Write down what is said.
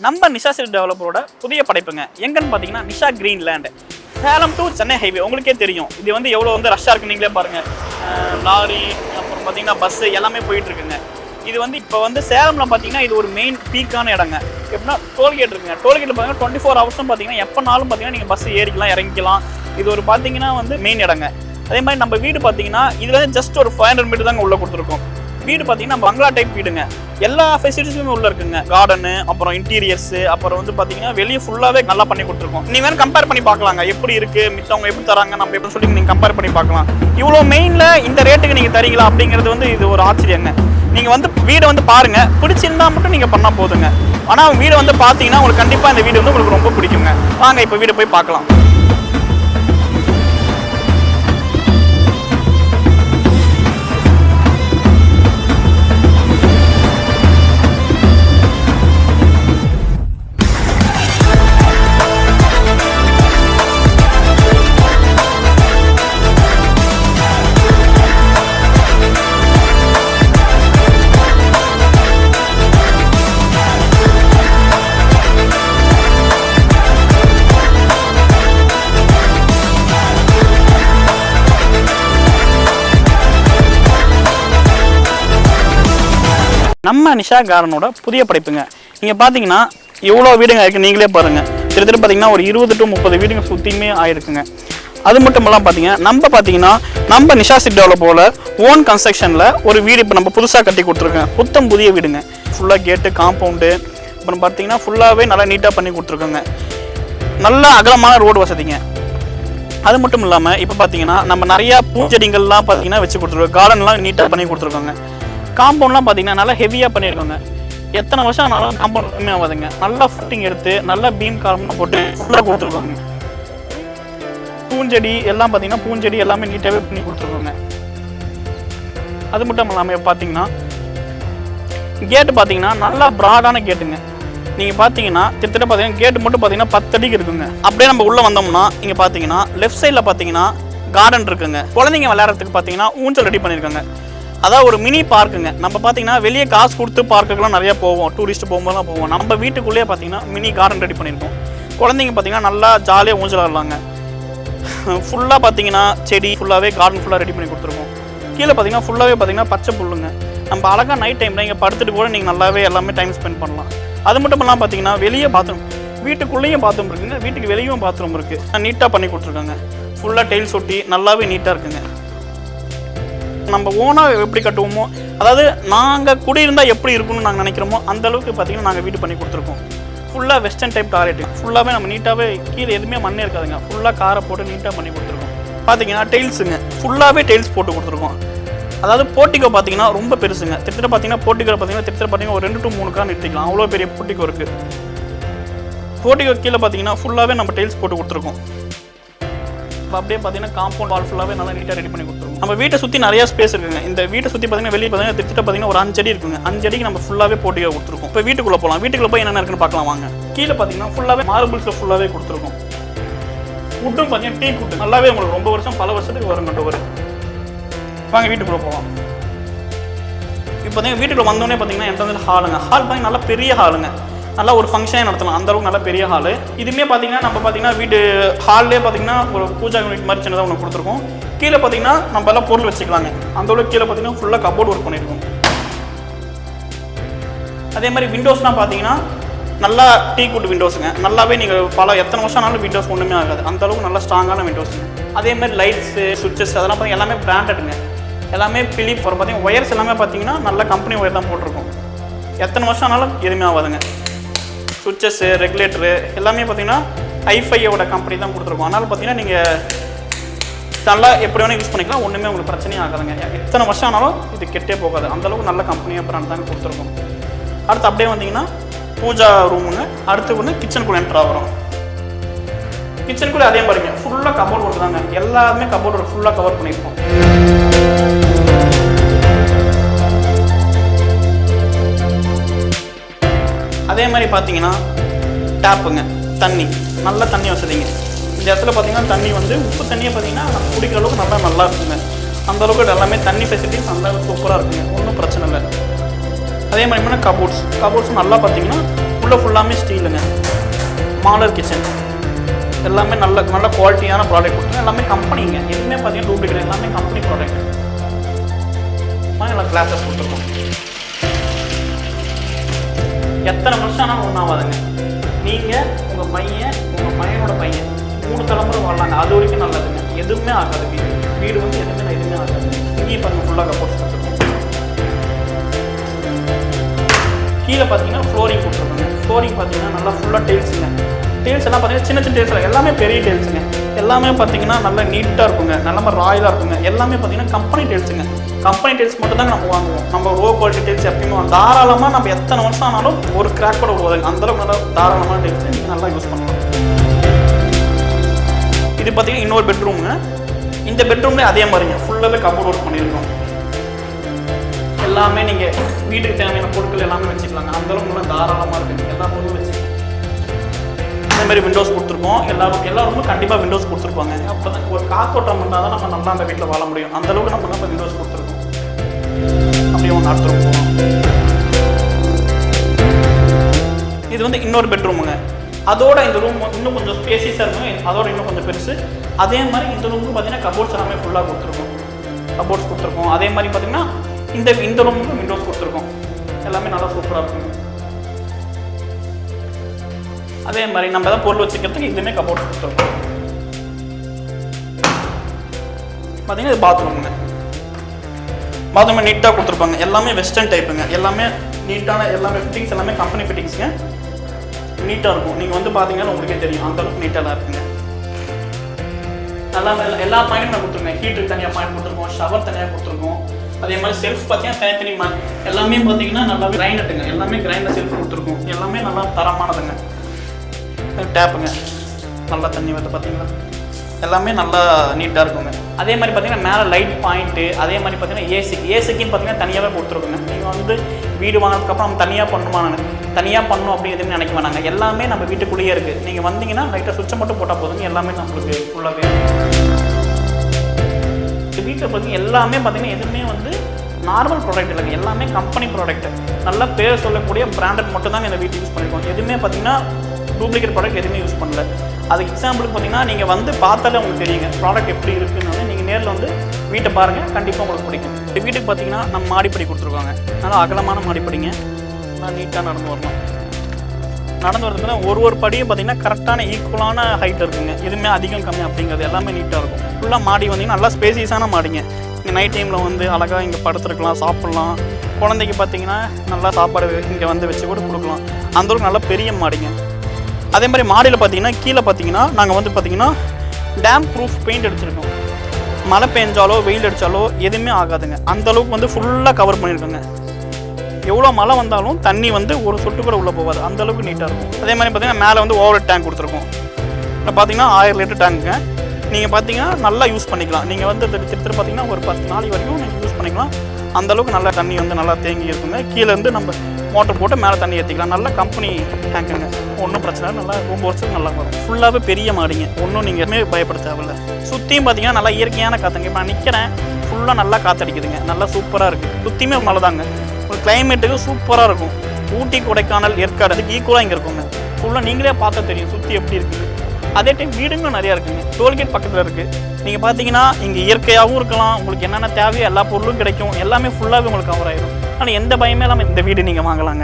நம்ம நிஷா சிட்டி டெவலப்பரோட புதிய படைப்புங்க. எங்கன்னு பார்த்தீங்கன்னா Nisha green land, Salem to Chennai highway. உங்களுக்கே தெரியும் இது வந்து எவ்வளோ வந்து ரஷ்ஷாக இருக்குது, நீங்களே பாருங்கள். லாரி, அப்புறம் பார்த்தீங்கன்னா பஸ்ஸு எல்லாமே போயிட்டுருக்குங்க. இது வந்து இப்போ வந்து சேலமில் பார்த்தீங்கன்னா இது ஒரு மெயின் பீக்கான இடங்க. எப்படின்னா டோல்கேட் இருக்குங்க. டோல்கேட்டில் பார்த்தீங்கன்னா 24 ஹவர்ஸும் பார்த்தீங்கன்னா எப்போனாலும் பார்த்தீங்கன்னா நீங்கள் பஸ் ஏறிக்கலாம், இறங்கிக்கலாம். இது ஒரு பார்த்தீங்கன்னா வந்து மெயின் இடங்க. அதே மாதிரி நம்ம வீடு பார்த்தீங்கன்னா இதில் வந்து ஜஸ்ட் ஒரு 500 மீட்டர் தாங்க உள்ளே கொடுத்துருக்கோம். வீடு பார்த்தீங்கன்னா பங்களா டைப் வீடுங்க. எல்லா ஃபெசிலிட்டிஸுமே உள்ளே இருக்குங்க. கார்டனு, அப்புறம் இன்டீரியர்ஸு, அப்புறம் வந்து பார்த்தீங்கன்னா வெளியே ஃபுல்லாகவே நல்லா பண்ணி கொடுத்துருக்கோம். நீங்கள் வேணும் கம்பேர் பண்ணி பார்க்கலாங்க, எப்படி இருக்குது, மித்தவங்க எப்படி தராங்க, நம்ம எப்படி சொல்லி நீங்கள் கம்பேர் பண்ணி பார்க்கலாம். இவ்வளோ மெயினில் இந்த ரேட்டுக்கு நீங்கள் தரீங்களா அப்படிங்கிறது வந்து இது ஒரு ஆச்சரியங்க. நீங்கள் வந்து வீடை வந்து பாருங்கள், பிடிச்சிருந்தா மட்டும் நீங்கள் பண்ணால் போதுங்க. ஆனால் வீடை வந்து பார்த்தீங்கன்னா உங்களுக்கு கண்டிப்பாக இந்த வீடு வந்து உங்களுக்கு ரொம்ப பிடிக்குங்க. வாங்க இப்போ வீடை போய் பார்க்கலாம். நம்ம நிஷா கார்டனோட புதிய படைப்புங்க. நீங்கள் பார்த்தீங்கன்னா எவ்வளோ வீடுங்க இருக்குது, நீங்களே பாருங்கள். கிட்டத்தட்ட பார்த்தீங்கன்னா ஒரு 20 to 30 வீடுங்க சுற்றியுமே ஆகிருக்குங்க. அது மட்டும் இல்லாமல் பார்த்தீங்கன்னா நம்ம நிஷா சிட்டி டெவலப்போட ஓன் கன்ஸ்ட்ரக்ஷனில் ஒரு வீடு இப்போ நம்ம புதுசாக கட்டி கொடுத்துருக்கோங்க. புத்தம் புதிய வீடுங்க. ஃபுல்லாக கேட்டு, காம்பவுண்டு, அப்புறம் பார்த்தீங்கன்னா ஃபுல்லாகவே நல்லா நீட்டாக பண்ணி கொடுத்துருக்கோங்க. நல்ல அகலமான ரோடு வசதிங்க. அது மட்டும் இல்லாமல் இப்போ பார்த்தீங்கன்னா நம்ம நிறையா பூச்செடிகள்லாம் பார்த்தீங்கன்னா வச்சு கொடுத்துருக்கோம். கார்டன்லாம் நீட்டாக பண்ணி கொடுத்துருக்கோங்க. காம்பவுண்ட்லாம் பார்த்தீங்கன்னா நல்லா ஹெவியாக பண்ணியிருக்கோங்க. எத்தனை வருஷம் ஆனாலும் காம்பவுண்ட் கம்மியாக ஆகாதுங்க. நல்லா ஃபுட்டிங் எடுத்து நல்லா பீம் கார்பன் போட்டு ஃபுல்லாக கொடுத்துருக்காங்க. பூஞ்செடி எல்லாம் பார்த்தீங்கன்னா பூஞ்செடி எல்லாமே நீட்டாகவே பண்ணி கொடுத்துருக்கோங்க. அது மட்டும் இல்லாமல் பார்த்தீங்கன்னா கேட்டு பார்த்தீங்கன்னா நல்லா ப்ராடான கேட்டுங்க. நீங்கள் பார்த்தீங்கன்னா கிட்டத்தட்ட பார்த்தீங்கன்னா கேட்டு மட்டும் பார்த்தீங்கன்னா 10 அடிக்கு இருக்குங்க. அப்படியே நம்ம உள்ளே வந்தோம்னா இங்கே பார்த்தீங்கன்னா லெஃப்ட் சைடில் பார்த்தீங்கன்னா கார்டன் இருக்குங்க. குழந்தைங்க விளையாடுறதுக்கு பார்த்தீங்கன்னா ஊஞ்சல் ரெடி பண்ணியிருக்காங்க. அதான் ஒரு மினி பார்க்குங்க. நம்ம பார்த்தீங்கன்னா வெளியே காசு கொடுத்து பார்க்குக்கெல்லாம் நிறையா போவோம், டூரிஸ்ட்டு போகும்போதுலாம் போவோம். நம்ம வீட்டுக்குள்ளேயே பார்த்தீங்கன்னா மினி கார்டன் ரெடி பண்ணியிருக்கோம். குழந்தைங்க பார்த்தீங்கன்னா நல்லா ஜாலியாக ஊஞ்சல் ஆடலாங்க. ஃபுல்லாக பார்த்தீங்கன்னா செடி ஃபுல்லாகவே கார்டன் ஃபுல்லாக ரெடி பண்ணி கொடுத்துருக்கோம். கீழே பார்த்தீங்கன்னா ஃபுல்லாகவே பார்த்தீங்கன்னா பச்சை புல்லுங்க. நம்ம அழகாக நைட் டைமில் இங்கே படுத்துட்டு கூட நீங்கள் நல்லாவே எல்லாமே டைம் ஸ்பெண்ட் பண்ணலாம். அது மட்டும் இல்லாமல் பார்த்தீங்கன்னா வெளியே பாத்ரூம், வீட்டுக்குள்ளேயும் பாத்ரூம் இருக்குங்க, வீட்டுக்கு வெளியும் பாத்ரூம் இருக்குது. நீட்டாக பண்ணி கொடுத்துருக்காங்க. ஃபுல்லாக டைல்ஸ் ஒட்டி நல்லாவே நீட்டாக இருக்குங்க. நம்ம ஓனாக எப்படி கட்டுவோமோ, அதாவது நாங்கள் குடியிருந்தால் எப்படி இருக்குன்னு நாங்கள் நினைக்கிறோமோ அந்த அளவுக்கு பார்த்தீங்கன்னா நாங்கள் வீடு பண்ணி கொடுத்துருக்கோம். ஃபுல்லாக வெஸ்டர்ன் டைப் டாய்லெட், ஃபுல்லாகவே நம்ம நீட்டாகவே கீழே எதுவுமே மண்ணே இருக்காதுங்க. ஃபுல்லாக காரை போட்டு நீட்டாக பண்ணி கொடுத்துருக்கோம். பார்த்தீங்கன்னா டைல்ஸுங்க, ஃபுல்லாகவே டைல்ஸ் போட்டு கொடுத்துருக்கோம். அதாவது போர்ட்டிகோ பார்த்தீங்கன்னா ரொம்ப பெருசுங்க. கிட்டத்தட்ட பார்த்தீங்கன்னா போர்ட்டிகோ பார்த்தீங்கன்னா ஒரு 2 to 3 கார் நிறுத்திக்கலாம், அவ்வளோ பெரிய போர்ட்டிகோ இருக்குது. போர்ட்டிகோ கீழே பார்த்தீங்கன்னா ஃபுல்லாகவே நம்ம டைல்ஸ் போட்டு கொடுத்துருக்கோம். அப்படியே பார்த்தீங்கன்னா காம்பவுண்ட் வால் ஃபுல்லாகவே நல்லா நீட்டாக ரெடி பண்ணி கொடுத்துருவோம். நம்ம வீட்டை சுற்றி நிறைய ஸ்பேஸ் இருக்குங்க. இந்த வீட்டை சுற்றி பார்த்தீங்கன்னா வெளியே பார்த்தீங்கன்னா திட்ட பார்த்தீங்கன்னா ஒரு 5 அடி இருக்குங்க. 5 அடிக்கு நம்ம ஃபுல்லாகவே போட்டியாக கொடுத்துருக்கோம். இப்போ வீட்டுக்குள்ளே போகலாம். வீட்டுக்குள்ளே போய் என்னென்ன இருக்குன்னு பார்க்கலாம் வாங்க. கீழே பார்த்தீங்கன்னா ஃபுல்லாகவே மார்பிள்ஸில் ஃபுல்லாகவே கொடுத்துருக்கோம். வுட்டும் பார்த்தீங்கன்னா டீ குட்டு நல்லாவே உங்களுக்கு ரொம்ப வருஷம் பல வருஷத்துக்கு வரும் டோர். வாங்க வீட்டுக்குள்ளே போகலாம். இப்போ பார்த்தீங்கன்னா வீட்டுக்குள்ளே வந்தோடனே பார்த்தீங்கன்னா எந்த ஹாலுங்க. ஹால் பார்த்தீங்கன்னா நல்லா பெரிய ஹாலுங்க. நல்லா ஒரு ஃபங்க்ஷனே நடத்தலாம், அந்தளவுக்கு நல்லா பெரிய ஹாலு. இதுவுமே பார்த்தீங்கன்னா நம்ம பார்த்தீங்கன்னா வீட்டு ஹால்லே பார்த்தீங்கன்னா ஒரு பூஜா யூனிட் மாதிரி சின்னதாக ஒன்று கொடுத்துருக்கோம். கீழே பார்த்தீங்கன்னா நம்ம எல்லாம் பொருள் வச்சுக்கலாங்க. அந்தளவுக்கு கீழே பார்த்தீங்கன்னா ஃபுல்லாக கபோர்ட் ஒர்க் பண்ணியிருக்கோம். அதே மாதிரி விண்டோஸ்லாம் பார்த்தீங்கன்னா நல்லா டீ குட் விண்டோஸுங்க. நல்லாவே நீங்கள் எத்தனை வருஷம் ஆனாலும் விண்டோஸ் ஒன்றுமே ஆகாது, அந்தளவுக்கு நல்லா ஸ்ட்ராங்கான விண்டோஸுங்க. அதே மாதிரி லைட்ஸு, சுவிட்சஸ் அதெல்லாம் பார்த்தீங்கன்னா எல்லாமே பிராண்டடுங்க. எல்லாமே பிலிப் வரும். பார்த்தீங்கன்னா ஒயர்ஸ் எல்லாமே பார்த்தீங்கன்னா நல்ல கம்பெனி ஒயர் தான் போட்டிருக்கோம். எத்தனை வருஷம் ஆனாலும் எதுவுமே ஆகாதுங்க. சுவிட்சஸ்ஸு, ரெகுலேட்டரு எல்லாமே பார்த்தீங்கன்னா ஐஃபையோட கம்பெனி தான் கொடுத்துருக்கோம். அதனால் பார்த்தீங்கன்னா நீங்கள் நல்லா எப்படி வேணால் யூஸ் பண்ணிக்கலாம், ஒன்றுமே உங்களுக்கு பிரச்சனையும் ஆகாதுங்க. எத்தனை வருஷம் ஆனாலும் இது கெட்டே போகாது, அந்தளவுக்கு நல்ல கம்பெனியாக பிராண்ட் தாங்க கொடுத்துருக்கோம். அடுத்து அப்படியே வந்தீங்கன்னா பூஜா ரூமுங்க. அடுத்து ஒன்று கிச்சனுக்குள்ளே என்ட்ரு ஆகிறோம். கிச்சனுக்குள்ளே அதே மாதிரிங்க ஃபுல்லாக கபோர்ட் ஒர்க் தாங்க. எல்லாமே கபோர்ட் ஒர்க் ஃபுல்லாக கவர் பண்ணியிருக்கோம். அதே மாதிரி பார்த்தீங்கன்னா டேப்புங்க, தண்ணி நல்ல தண்ணி வசதிங்க. இந்த இடத்துல பார்த்தீங்கன்னா தண்ணி வந்து உப்பு தண்ணியை பார்த்தீங்கன்னா நம்ம குடிக்கிற அளவுக்கு நல்லா இருக்குங்க. அந்தளவுக்கு எல்லாமே தண்ணி ஃபெசிலிட்டிஸ் அந்த சூப்பராக இருக்குங்க, ஒன்றும் பிரச்சனை இல்லை. அதே மாதிரி கபோர்ட்ஸும் நல்லா பார்த்தீங்கன்னா ஃபுல்லாமே ஸ்டீலுங்க. மாடலர் கிச்சன் எல்லாமே நல்ல குவாலிட்டியான ப்ராடக்ட் கொடுத்துருங்க. எல்லாமே கம்பெனிங்க, எதுவுமே பார்த்தீங்கன்னா டூப்ளிகேட், எல்லாமே கம்பெனி ப்ராடக்ட். எல்லாம் கிளாஸஸ் கொடுத்துருக்கோம். எத்தனை வருஷம் ஆனாலும் ஒன்றும் ஆகாதுங்க. நீங்கள் உங்கள் பையனோட பையன் 3 தலைமுறை வாழலாங்க, அது வரைக்கும் நல்லதுங்க. எதுவுமே ஆகாது. வீடு வந்து எதுவுமே ஆகாது. இங்கேயும் பாருங்கள் ஃபுல்லாக கப்போர்ட்ஸ் கொடுத்துருக்கோம். கீழே பார்த்தீங்கன்னா ஃப்ளோரிங் கொடுத்துருக்கோங்க. ஃப்ளோரிங் பார்த்தீங்கன்னா நல்லா ஃபுல்லாக டெயில்ஸுங்க. டெயில்ஸ் எல்லாம் பார்த்தீங்கன்னா சின்ன டெயில்ஸ் எல்லாமே பெரிய டெயில்ஸுங்க. எல்லாமே பார்த்தீங்கன்னா நல்லா நீட்டாக இருக்குங்க, நல்ல ராயலாக இருக்குங்க. எல்லாமே பார்த்தீங்கன்னா கம்பெனி டெயில்ஸுங்க. கம்பெனி டெயில்ஸ் மட்டும் தாங்க நம்ம வாங்குவோம். நம்ம லோ குவாலிட்டி டெயில்ஸ் எப்பயுமே தாராளமாக நம்ம எத்தனை வருஷம் ஆனாலும் ஒரு கிராக் கூட விடுவாங்க. அந்தளவுக்கு நல்லா தாராளமான டெயில்ஸ் நீங்கள் நல்லா யூஸ் பண்ணலாம். இது பார்த்தீங்கன்னா இன்னொரு பெட்ரூமுங்க. இந்த பெட்ரூம்லேயே அதே மாதிரிங்க ஃபுல்லாகவே கபோர்ட் ஒர்க் பண்ணியிருக்கோம். எல்லாமே நீங்கள் வீட்டுக்கு தேவையான பொருட்கள் எல்லாமே வச்சுக்கலாங்க. அந்தளவுக்கு நல்லா தாராளமாக இருக்குது. எல்லா பொருளும் வச்சு இந்த மாதிரி விண்டோஸ் கொடுத்துருக்கோம். எல்லாருமே கண்டிப்பாக விண்டோஸ் கொடுத்துருப்பாங்க. அப்போ தான் ஒரு காத்தோட்டம் இருந்தால் தான் நம்ம நல்லா அந்த வீட்டில் வாழ முடியும். அந்தளவுக்கு நம்ம தான் விண்டோஸ் கொடுத்துருக்கோம். அப்படியே ஒன்று அடுத்த ரூம் போகலாம். இது வந்து இன்னொரு பெட்ரூமுங்க. அதோட இந்த ரூம் இன்னும் கொஞ்சம் ஸ்பேசியஸாக இருக்கும். அதோட இன்னும் கொஞ்சம் பெருசு. அதே மாதிரி இந்த ரூமுக்கு பார்த்தீங்கன்னா கபோர்ட்ஸ் எல்லாமே ஃபுல்லாக கொடுத்துருக்கோம். அதே மாதிரி பார்த்தீங்கன்னா இந்த ரூமுக்கு விண்டோஸ் கொடுத்துருக்கோம். எல்லாமே நல்லா சூப்பராக இருக்குங்க. அதே மாதிரி நம்ம தான் பொருள் வச்சுக்கிறதுக்கு இதுவுமே கபோர்ட்ஸ் கொடுத்துருக்கோம். பார்த்தீங்கன்னா இது பாத்ரூமுங்க. பாத்ரூம் நீட்டாக கொடுத்துருப்பாங்க. எல்லாமே வெஸ்டர்ன் டைப்புங்க. எல்லாமே நீட்டான எல்லாமே ஃபிட்டிங்ஸ் எல்லாமே கம்பெனி ஃபிட்டிங்ஸுங்க. நீட்டாக இருக்கும். நீங்கள் வந்து பார்த்தீங்கன்னா உங்களுக்கே தெரியும் அந்தளவுக்கு நீட்டாக தான் இருக்குங்க. நல்லா எல்லா பாயிண்ட்டும் நான் கொடுத்துருக்கேன். ஹீட்டுக்கு தனியாக பாயிண்ட் கொடுத்துருக்கோம், ஷவர் தனியாக கொடுத்துருக்கோம். அதே மாதிரி செல்ஃப் பார்த்தீங்கன்னா தனித்தனி எல்லாமே பார்த்தீங்கன்னா நல்லா கிரைண்டட்டுங்க. எல்லாமே கிரைண்டர் செல்ஃப் கொடுத்துருக்கோம். எல்லாமே நல்லா தரமானதுங்க. டேப்புங்க, நல்லா தண்ணி வந்து பார்த்தீங்கன்னா எல்லாமே நல்லா நீட்டாக இருக்குங்க. அதே மாதிரி பார்த்தீங்கன்னா மேலே லைட் பாயிண்ட்டு, அதே மாதிரி பார்த்தீங்கன்னா ஏசிக்குன்னு பார்த்தீங்கன்னா தனியாகவே கொடுத்துருக்குங்க. நீங்கள் வந்து வீடு வாங்கினதுக்கப்புறம் நம்ம தனியாக பண்ணணும் அப்படின்னு எதுவும் நினைக்க வேணாங்க. எல்லாமே நம்ம வீட்டுக்குள்ளேயே இருக்குது. நீங்கள் வந்தீங்கன்னா லைட்டாக சுவிட்சை மட்டும் போட்டால் போதுங்க. எல்லாமே நம்மளுக்கு ஃபுல்லாகவே வீட்டில் பார்த்தீங்கன்னா எல்லாமே பார்த்தீங்கன்னா எதுவுமே வந்து நார்மல் ப்ராடக்ட் இல்லைங்க. எல்லாமே கம்பெனி ப்ராடக்ட். நல்லா பேர் சொல்லக்கூடிய பிராண்டட் மட்டும் தாங்க இந்த வீட்டுக்கு யூஸ் பண்ணியிருக்கோம். எதுவுமே பார்த்தீங்கன்னா டூப்ளிகேட் ப்ராடக்ட் எதுவுமே யூஸ் பண்ணல. அதுக்கு எக்ஸாம்பிளுக்கு பார்த்தீங்கன்னா நீங்கள் வந்து பார்த்தாலே உங்களுக்கு தெரியுங்க ப்ராடக்ட் எப்படி இருக்குன்னு. நீங்கள் நேரில் வந்து வீட்டை பாருங்கள், கண்டிப்பாக உங்களுக்கு பிடிக்கும். இந்த வீட்டுக்கு பார்த்தீங்கன்னா நம்ம மாடிப்படி கொடுத்துருக்காங்க. நல்லா அகலமான மாடிப்படிங்க. நல்லா நீட்டாக நடந்து வரணும். நடந்து வரதுக்கு ஒரு படியும் பார்த்தீங்கன்னா கரெக்டான ஈக்குவலான ஹைட் இருக்குங்க. எதுவுமே அதிகம் கம்மி அப்படிங்கிறது எல்லாமே நீட்டாக இருக்கும். ஃபுல்லாக மாடி வந்தீங்கன்னா நல்லா ஸ்பேசியஸான மாடிங்க. இங்கே நைட் டைமில் வந்து அழகாக இங்கே படுத்துருக்கலாம், சாப்பிட்லாம். குழந்தைக்கு பார்த்தீங்கன்னா நல்லா சாப்பாடு இங்கே வந்து வச்சு கூட கொடுக்கலாம். அந்தளவுக்கு நல்லா பெரிய மாடிங்க. அதே மாதிரி மாடியில் பார்த்தீங்கன்னா கீழே பார்த்தீங்கன்னா நாங்கள் வந்து பார்த்தீங்கன்னா டேம் ப்ரூஃப் பெயிண்ட் அடிச்சிருக்கோம். மழை பெஞ்சாலோ வெயில் அடித்தாலோ எதுவுமே ஆகாதுங்க. அந்தளவுக்கு வந்து ஃபுல்லாக கவர் பண்ணியிருக்கோங்க. எவ்வளோ மழை வந்தாலும் தண்ணி வந்து ஒரு சொட்டு கூட உள்ளே போகாது. அந்தளவுக்கு நீட்டாக இருக்கும். அதே மாதிரி பார்த்தீங்கன்னா மேலே வந்து ஓவர் டேங்க் கொடுத்துருக்கோம். இப்போ பார்த்தீங்கன்னா 1000 லிட்டர் டேங்க்குங்க. நீங்கள் பார்த்தீங்கன்னா நல்லா யூஸ் பண்ணிக்கலாம். நீங்கள் வந்து திருத்தர் பார்த்தீங்கன்னா ஒரு 10 நாளைக்கு வரைக்கும் நீங்கள் யூஸ் பண்ணிக்கலாம். அந்தளவுக்கு நல்லா தண்ணி வந்து நல்லா தேங்கி இருக்குங்க. கீழேருந்து நம்ம மோட்டர் போட்டு மேலே தண்ணி ஏற்றிக்கலாம். நல்ல கம்பெனி டேங்க்குங்க. ஒன்றும் பிரச்சனை இல்லை. நல்லா ரொம்ப வருஷத்துக்கு நல்லா வரும். ஃபுல்லாகவே பெரிய மாடிங்க. ஒன்றும் நீங்கள் எதுவுமே பயப்பட தேவையில்லை. சுற்றியும் பார்த்தீங்கன்னா நல்லா இயற்கையான காற்றுங்க. இப்போ நான் நிற்கிறேன், ஃபுல்லாக நல்லா காற்றடிக்குதுங்க. நல்லா சூப்பராக இருக்குது. சுற்றியுமே மழை தாங்க. ஒரு கிளைமேட்டுக்கு சூப்பராக இருக்கும். ஊட்டி, கொடைக்கானல், ஏற்காடு அதுக்கு ஈக்குவலாக இங்கே இருக்குங்க. ஃபுல்லாக நீங்களே பார்த்தா தெரியும் சுற்றி எப்படி இருக்குது. அதே டைம் வீடுங்களும் நிறையா இருக்குங்க. டோல்கேட் பக்கத்தில் இருக்குது. நீங்கள் பார்த்தீங்கன்னா இங்கே இயற்கையாகவும் இருக்கலாம். உங்களுக்கு என்னென்ன தேவையோ எல்லா பொருளும் கிடைக்கும். எல்லாமே ஃபுல்லாகவே உங்களுக்கு கவர் ஆகிடும். ஆனால் எந்த பயமே இல்லாமல் இந்த வீடு நீங்கள் வாங்கலாங்க.